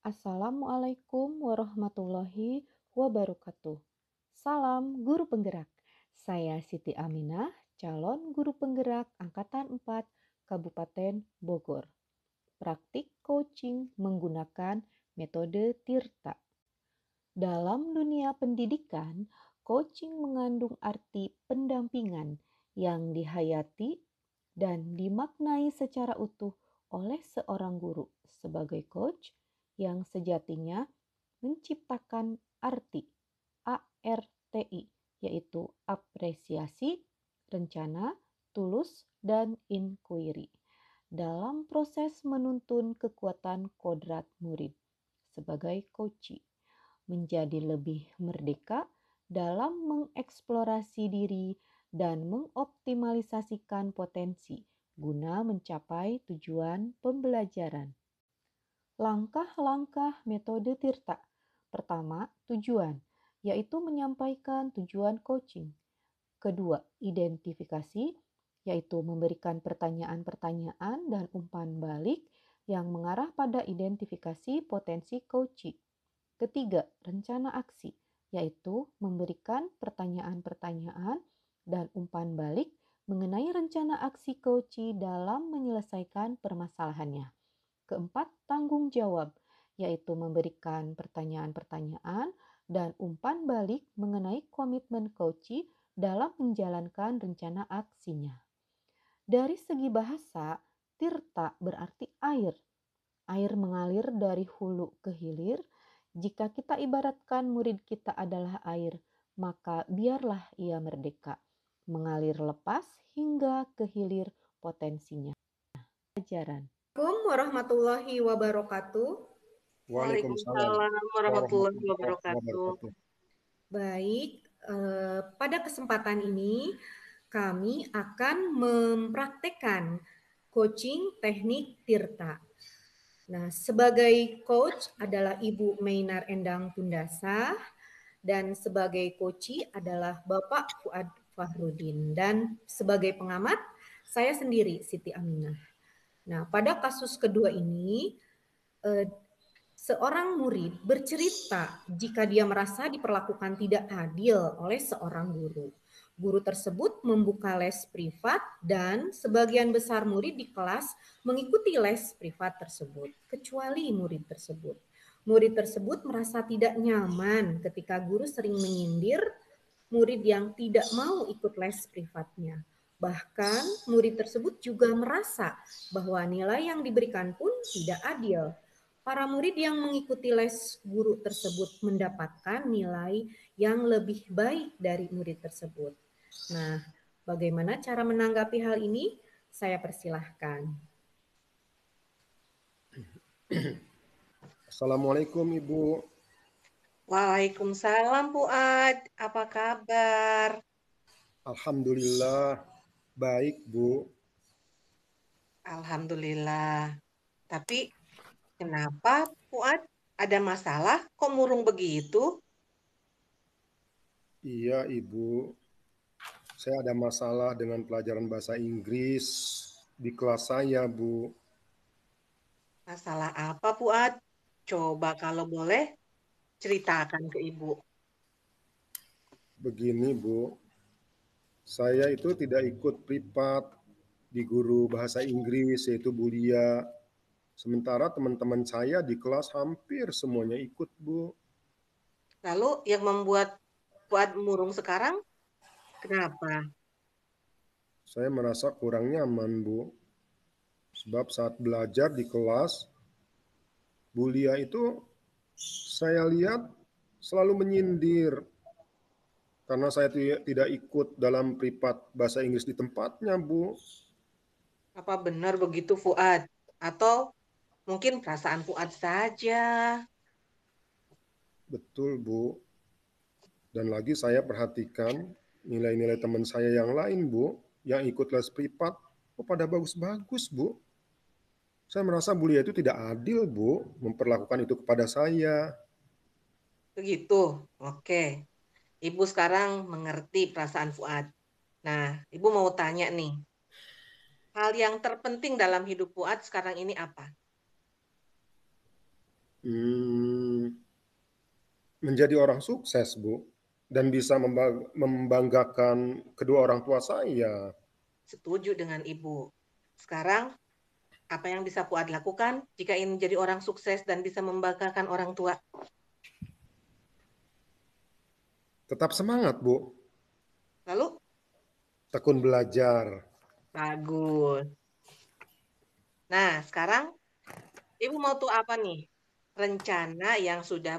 Assalamualaikum warahmatullahi wabarakatuh. Salam guru penggerak. Saya Siti Aminah, calon guru penggerak angkatan 4 Kabupaten Bogor. Praktik coaching menggunakan metode Tirta. Dalam dunia pendidikan, coaching mengandung arti pendampingan yang dihayati dan dimaknai secara utuh oleh seorang guru sebagai coach yang sejatinya menciptakan arti ARTI, yaitu apresiasi, rencana, tulus, dan inquiry dalam proses menuntun kekuatan kodrat murid sebagai coach menjadi lebih merdeka dalam mengeksplorasi diri dan mengoptimalisasikan potensi guna mencapai tujuan pembelajaran. Langkah-langkah metode Tirta. Pertama, tujuan, yaitu menyampaikan tujuan coaching. Kedua, identifikasi, yaitu memberikan pertanyaan-pertanyaan dan umpan balik yang mengarah pada identifikasi potensi coaching. Ketiga, rencana aksi, yaitu memberikan pertanyaan-pertanyaan dan umpan balik mengenai rencana aksi coach dalam menyelesaikan permasalahannya. Keempat, tanggung jawab, yaitu memberikan pertanyaan-pertanyaan dan umpan balik mengenai komitmen coach dalam menjalankan rencana aksinya. Dari segi bahasa, tirta berarti air. Air mengalir dari hulu ke hilir. Jika kita ibaratkan murid kita adalah air, maka biarlah ia merdeka, mengalir lepas hingga ke hilir potensinya. Ajaran. Assalamualaikum warahmatullahi wabarakatuh. Waalaikumsalam Waalaikumsalam warahmatullahi warahmatullahi wabarakatuh. wabarakatuh. Baik, pada kesempatan ini kami akan mempraktekkan coaching teknik Tirta. Nah, sebagai coach adalah Ibu Meinar Endang Tundasa dan sebagai coach adalah Bapak Fuad Fahrudin dan sebagai pengamat saya sendiri Siti Aminah. Nah, pada kasus kedua ini seorang murid bercerita jika dia merasa diperlakukan tidak adil oleh seorang guru. Guru tersebut membuka les privat dan sebagian besar murid di kelas mengikuti les privat tersebut, kecuali murid tersebut. Murid tersebut merasa tidak nyaman ketika guru sering menyindir murid yang tidak mau ikut les privatnya. Bahkan murid tersebut juga merasa bahwa nilai yang diberikan pun tidak adil. Para murid yang mengikuti les guru tersebut mendapatkan nilai yang lebih baik dari murid tersebut. Nah, bagaimana cara menanggapi hal ini? Saya persilahkan. Assalamualaikum Ibu. Waalaikumsalam Fuad, apa kabar? Alhamdulillah baik Bu. Alhamdulillah. Tapi kenapa Fuad ada masalah? Kok murung begitu? Iya Ibu, saya ada masalah dengan pelajaran bahasa Inggris di kelas saya Bu. Masalah apa Fuad? Coba kalau boleh ceritakan ke Ibu. Begini Bu, saya itu tidak ikut privat di guru bahasa Inggris yaitu Bulia. Sementara teman-teman saya di kelas hampir semuanya ikut Bu. Lalu yang membuat Fuad murung sekarang, kenapa? Saya merasa kurang nyaman Bu. Sebab saat belajar di kelas, Bulia itu saya lihat selalu menyindir karena saya tidak ikut dalam privat bahasa Inggris di tempatnya, Bu. Apa benar begitu Fuad? Atau mungkin perasaan Fuad saja? Betul, Bu. Dan lagi saya perhatikan nilai-nilai teman saya yang lain, Bu, yang ikut les privat, pada bagus-bagus, Bu. Saya merasa Bulia itu tidak adil, Bu, memperlakukan itu kepada saya. Begitu. Oke. Ibu sekarang mengerti perasaan Fuad. Nah, Ibu mau tanya nih, hal yang terpenting dalam hidup Fuad sekarang ini apa? Menjadi orang sukses, Bu, dan bisa membanggakan kedua orang tua saya. Setuju dengan Ibu. Sekarang, apa yang bisa Fuad lakukan jika ingin menjadi orang sukses dan bisa membanggakan orang tua? Tetap semangat, Bu. Lalu, Tekun belajar. bagus. Nah, sekarang Ibu mau tahu apa nih? Rencana yang sudah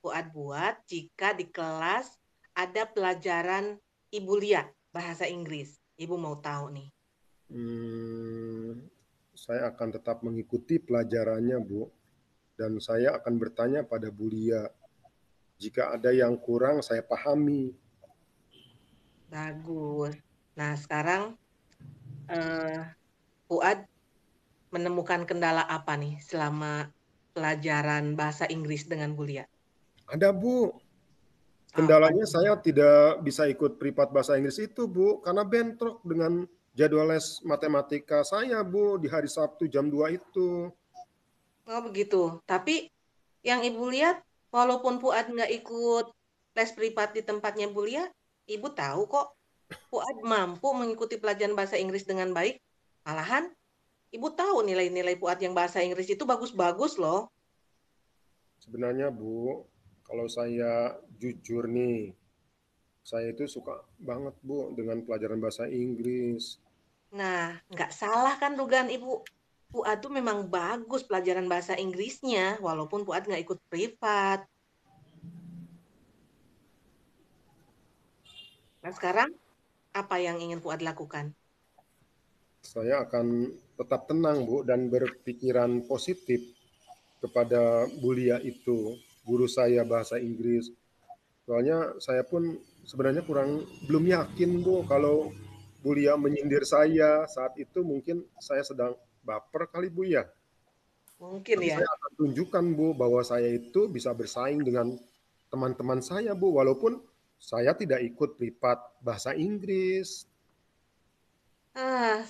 Fuad buat jika di kelas ada pelajaran Ibu Lia, bahasa Inggris. Ibu mau tahu nih. Saya akan tetap mengikuti pelajarannya, Bu. Dan saya akan bertanya pada Bu Lia. Jika ada yang kurang, saya pahami. Bagus. Nah, sekarang Fuad menemukan kendala apa nih selama pelajaran bahasa Inggris dengan Bu Lia? Ada, Bu. Apa? Kendalanya saya tidak bisa ikut privat bahasa Inggris itu, Bu, karena bentrok dengan jadwal les matematika saya, Bu, di hari Sabtu jam 2 itu. Oh, begitu. Tapi yang Ibu lihat, walaupun Fuad nggak ikut les privat di tempatnya Bu Lia, Ibu tahu kok Fuad mampu mengikuti pelajaran bahasa Inggris dengan baik. Malahan, Ibu tahu nilai-nilai Fuad yang bahasa Inggris itu bagus-bagus loh. Sebenarnya, Bu, kalau saya jujur nih, saya itu suka banget, Bu, dengan pelajaran bahasa Inggris. Nah, nggak salah kan dugaan Ibu. Fuad tuh memang bagus pelajaran bahasa Inggrisnya, walaupun Fuad nggak ikut privat. Nah, sekarang apa yang ingin Fuad lakukan? Saya akan tetap tenang, Bu, dan berpikiran positif kepada Bu Lia itu, guru saya bahasa Inggris. Soalnya saya pun sebenarnya belum yakin, Bu, kalau Bu Lia menyindir saya saat itu, mungkin saya sedang baper kali, Bu, ya. Mungkin Tapi ya. saya akan tunjukkan, Bu, bahwa saya itu bisa bersaing dengan teman-teman saya, Bu, walaupun saya tidak ikut privat bahasa Inggris.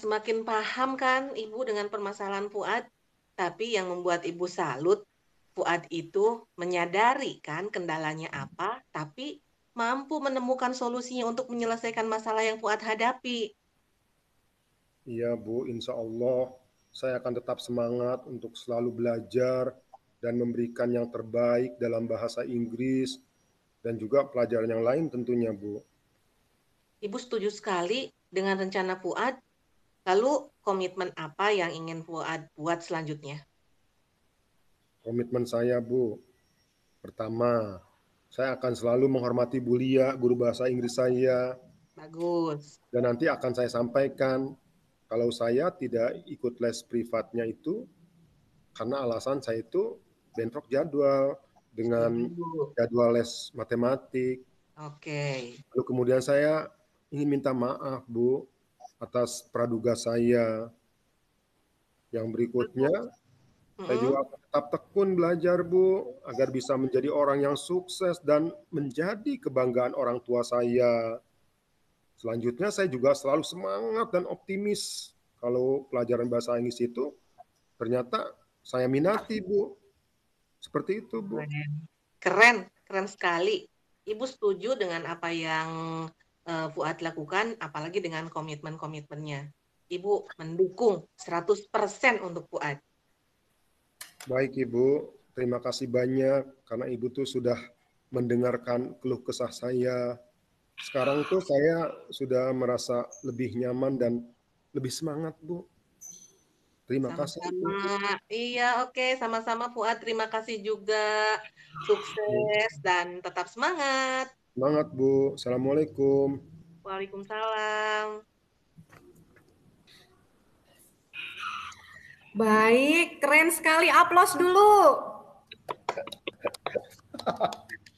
Semakin paham kan Ibu dengan permasalahan Fuad, tapi yang membuat Ibu salut, Fuad itu menyadari kan kendalanya apa, tapi mampu menemukan solusinya untuk menyelesaikan masalah yang Fuad hadapi. Iya, Bu, insya Allah saya akan tetap semangat untuk selalu belajar dan memberikan yang terbaik dalam bahasa Inggris dan juga pelajaran yang lain tentunya, Bu. Ibu setuju sekali dengan rencana Fuad, lalu komitmen apa yang ingin Fuad buat selanjutnya? Komitmen saya, Bu, pertama, saya akan selalu menghormati Bu Lia, guru bahasa Inggris saya, Bagus. dan nanti akan saya sampaikan kalau saya tidak ikut les privatnya itu karena alasan saya itu bentrok jadwal dengan Setuju. jadwal les matematik. Oke. Lalu kemudian saya ingin minta maaf, Bu, atas praduga saya. Yang berikutnya, saya Mm-mm. juga akan tetap tekun belajar, Bu, agar bisa menjadi orang yang sukses dan menjadi kebanggaan orang tua saya. Selanjutnya, saya juga selalu semangat dan optimis kalau pelajaran bahasa Inggris itu ternyata saya minati, Bu. Seperti itu, Bu. Keren. Keren, keren sekali. Ibu setuju dengan apa yang Fuad lakukan, apalagi dengan komitmen-komitmennya. Ibu mendukung 100% untuk Fuad. Baik, Ibu. Terima kasih banyak karena Ibu tuh sudah mendengarkan keluh kesah saya. Sekarang tuh saya sudah merasa lebih nyaman dan lebih semangat, Bu. Terima kasih, Ibu. Sama-sama. Iya, oke. Sama-sama Fuad. Terima kasih juga. Sukses dan tetap semangat. Semangat, Bu. Assalamualaikum. Waalaikumsalam. Baik, keren sekali. Aplaus dulu.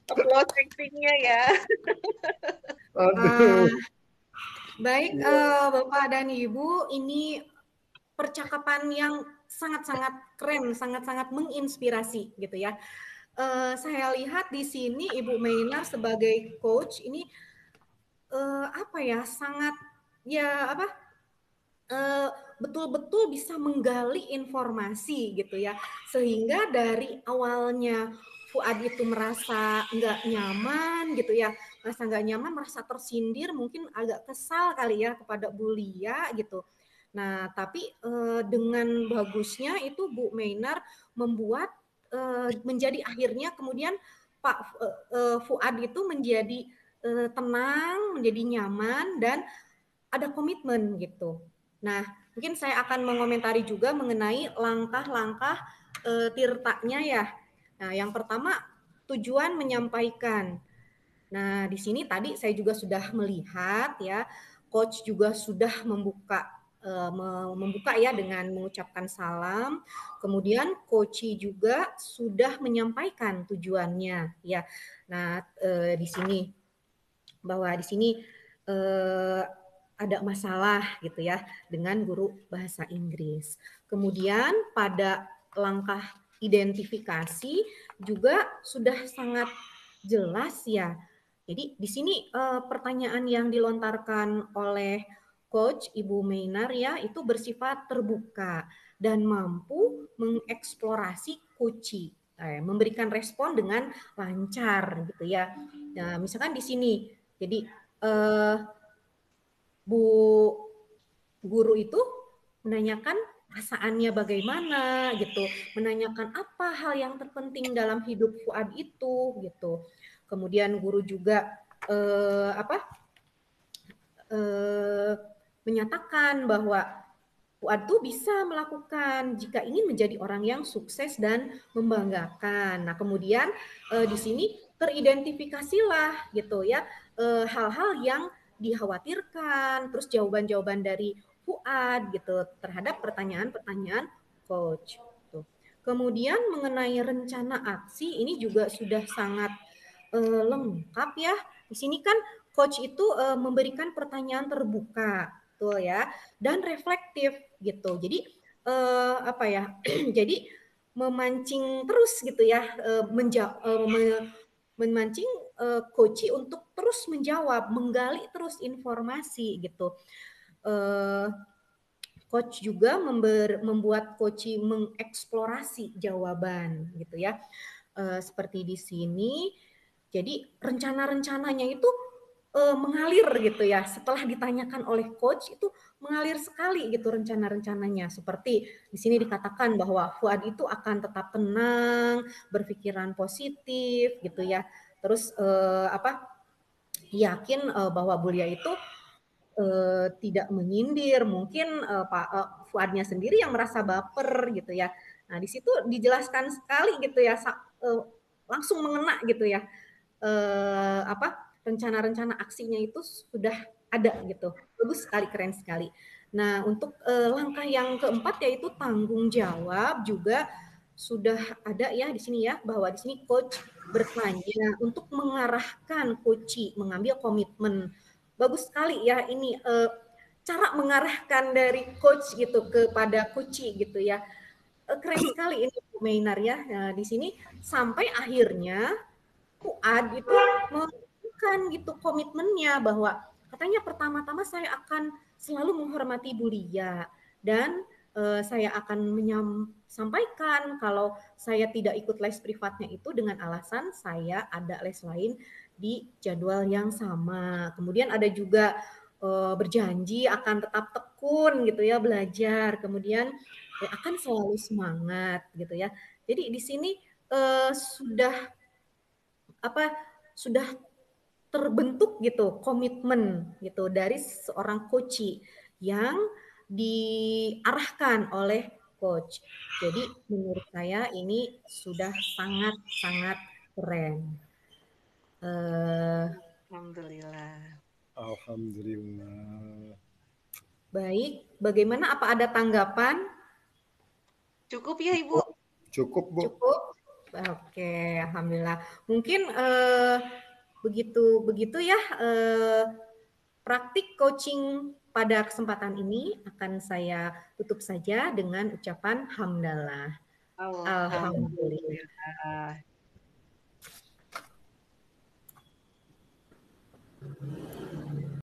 Upload actingnya ya. Aduh. Baik, Iya. Bapak dan Ibu, ini percakapan yang sangat-sangat keren, sangat-sangat menginspirasi gitu ya. Saya lihat di sini Ibu Mainar sebagai coach ini apa ya sangat ya apa betul-betul bisa menggali informasi gitu ya, sehingga dari awalnya Fuad itu merasa nggak nyaman gitu ya, merasa tersindir, mungkin agak kesal kali ya kepada Bu Lia gitu. Nah, tapi dengan bagusnya itu Bu Meinar membuat menjadi akhirnya kemudian Pak Fuad itu menjadi tenang, menjadi nyaman dan ada komitmen gitu. Nah, mungkin saya akan mengomentari juga mengenai langkah-langkah Tirtanya ya. Nah, yang pertama tujuan menyampaikan. Nah, di sini tadi saya juga sudah melihat ya, coach juga sudah membuka ya dengan mengucapkan salam. Kemudian coach juga sudah menyampaikan tujuannya ya. Nah, di sini bahwa di sini ada masalah gitu ya dengan guru bahasa Inggris. Kemudian pada langkah identifikasi juga sudah sangat jelas ya. Jadi di sini pertanyaan yang dilontarkan oleh Coach Ibu Meinar ya itu bersifat terbuka dan mampu mengeksplorasi kunci, memberikan respon dengan lancar gitu ya. Nah, misalkan di sini, jadi Bu guru itu menanyakan perasaannya bagaimana gitu, menanyakan apa hal yang terpenting dalam hidup Fuad itu gitu. Kemudian guru juga menyatakan bahwa Fuad tuh bisa melakukan jika ingin menjadi orang yang sukses dan membanggakan. Nah, kemudian di sini teridentifikasilah gitu ya hal-hal yang dikhawatirkan, terus jawaban-jawaban dari Fuad gitu terhadap pertanyaan-pertanyaan coach. Tuh. Kemudian mengenai rencana aksi ini juga sudah sangat lengkap ya. Di sini kan coach itu memberikan pertanyaan terbuka, tuh ya, dan reflektif gitu. Jadi apa ya? Jadi memancing terus gitu ya, memancing coach untuk terus menjawab, menggali terus informasi gitu. Coach juga membuat coach mengeksplorasi jawaban gitu ya. Seperti di sini. Jadi rencana-rencananya itu mengalir gitu ya. Setelah ditanyakan oleh coach itu mengalir sekali gitu rencana-rencananya. Seperti di sini dikatakan bahwa Fuad itu akan tetap tenang, berpikiran positif gitu ya. Terus yakin bahwa Bulia itu tidak menyindir, mungkin Pak Fuadnya sendiri yang merasa baper gitu ya. Nah, di situ dijelaskan sekali gitu ya, langsung mengena gitu ya. Rencana-rencana aksinya itu sudah ada gitu. Bagus sekali, keren sekali. Nah, untuk langkah yang keempat yaitu tanggung jawab juga sudah ada ya di sini ya, bahwa di sini coach bertanya untuk mengarahkan coach mengambil komitmen. Bagus sekali ya ini cara mengarahkan dari coach gitu kepada coach gitu ya. Keren sekali ini Bu Meinar ya. Nah, di sini sampai akhirnya Fuad itu menunjukkan gitu komitmennya bahwa katanya pertama-tama saya akan selalu menghormati Bulia dan saya akan sampaikan kalau saya tidak ikut les privatnya itu dengan alasan saya ada les lain di jadwal yang sama. Kemudian ada juga berjanji akan tetap tekun gitu ya belajar. Kemudian akan selalu semangat gitu ya. Jadi di sini sudah terbentuk gitu komitmen gitu dari seorang coach yang diarahkan oleh coach. Jadi menurut saya ini sudah sangat-sangat keren. Alhamdulillah. Alhamdulillah. Baik, bagaimana? Apa ada tanggapan? Cukup ya Ibu? Cukup, Bu. Cukup. Oke, alhamdulillah. Mungkin begitu ya praktik coaching pada kesempatan ini akan saya tutup saja dengan ucapan hamdalah. Alhamdulillah. Alhamdulillah.